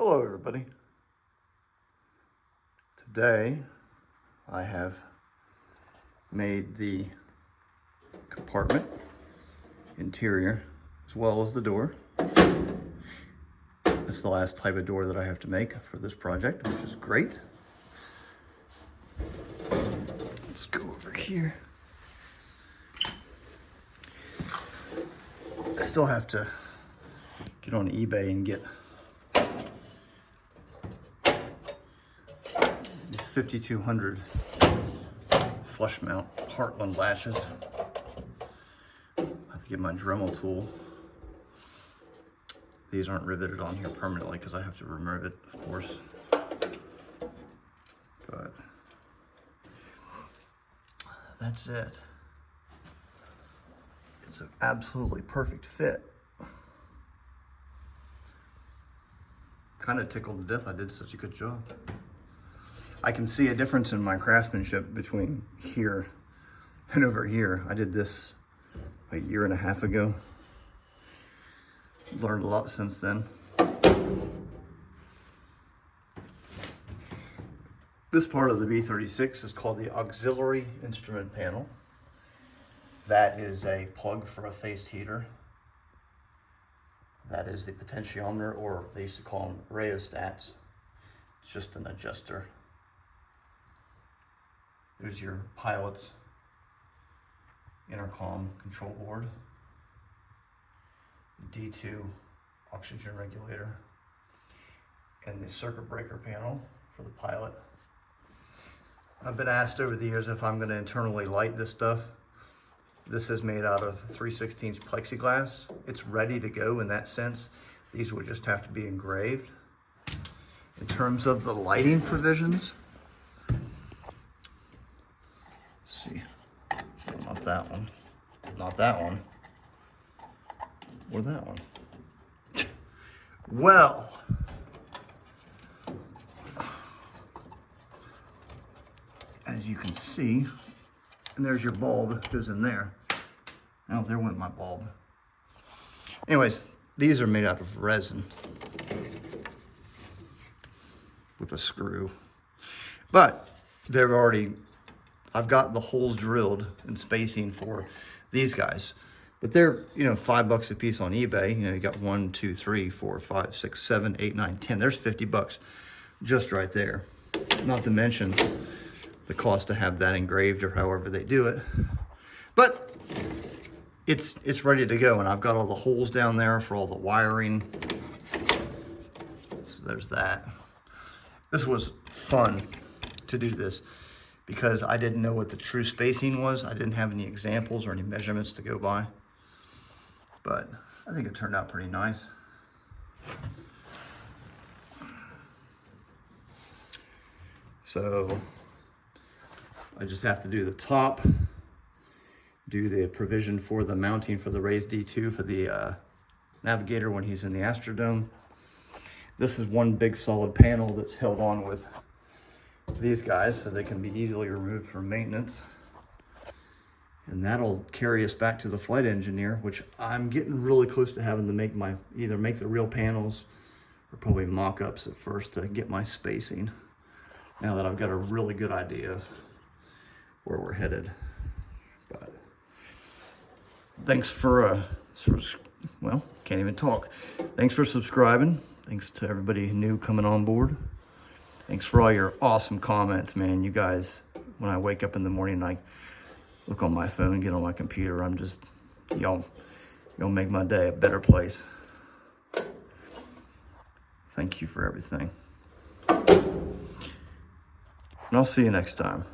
Hello everybody. Today I have made the compartment interior as well as the door. This is the last type of door that I have to make for this project, which is great. Let's go over here. I still have to get on eBay and get these 5200 flush mount Heartland latches. I have to get my Dremel tool. These aren't riveted on here permanently because I have to remove it, of course. But that's it. It's an absolutely perfect fit. Kind of tickled to death I did such a good job. I can see a difference in my craftsmanship between here and over here. I did this a year and a half ago. Learned a lot since then. This part of the B-36 is called the auxiliary instrument panel. That is a plug for a phased heater. That is the potentiometer, or they used to call them rheostats. It's just an adjuster. There's your pilot's intercom control board. D2 oxygen regulator. And the circuit breaker panel for the pilot. I've been asked over the years if I'm going to internally light this stuff. This is made out of 3/16 plexiglass. It's ready to go in that sense. These would just have to be engraved. In terms of the lighting provisions, let's see, not that one, not that one, or that one. Well, as you can see, and there's your bulb, it goes in there. Oh, there went my bulb. Anyways, these are made out of resin with a screw. But they're already, I've got the holes drilled and spacing for these guys. But they're, $5 a piece on eBay. You got 1, 2, 3, 4, 5, 6, 7, 8, 9, 10. There's $50 just right there. Not to mention the cost to have that engraved or however they do it. But it's ready to go, and I've got all the holes down there for all the wiring. So there's that. This was fun to do this because I didn't know what the true spacing was. I didn't have any examples or any measurements to go by. But I think it turned out pretty nice. So I just have to do the top, do the provision for the mounting for the raised D2 for the navigator when he's in the astrodome. This is one big solid panel that's held on with these guys so they can be easily removed for maintenance. And that'll carry us back to the flight engineer, which I'm getting really close to having to either make the real panels or probably mock-ups at first to get my spacing. Now that I've got a really good idea of where we're headed. But thanks for well, can't even talk. Thanks for subscribing. Thanks to everybody new coming on board. Thanks for all your awesome comments, man. You guys, when I wake up in the morning, I look on my phone, get on my computer, I'm just, y'all make my day a better place. Thank you for everything. And I'll see you next time.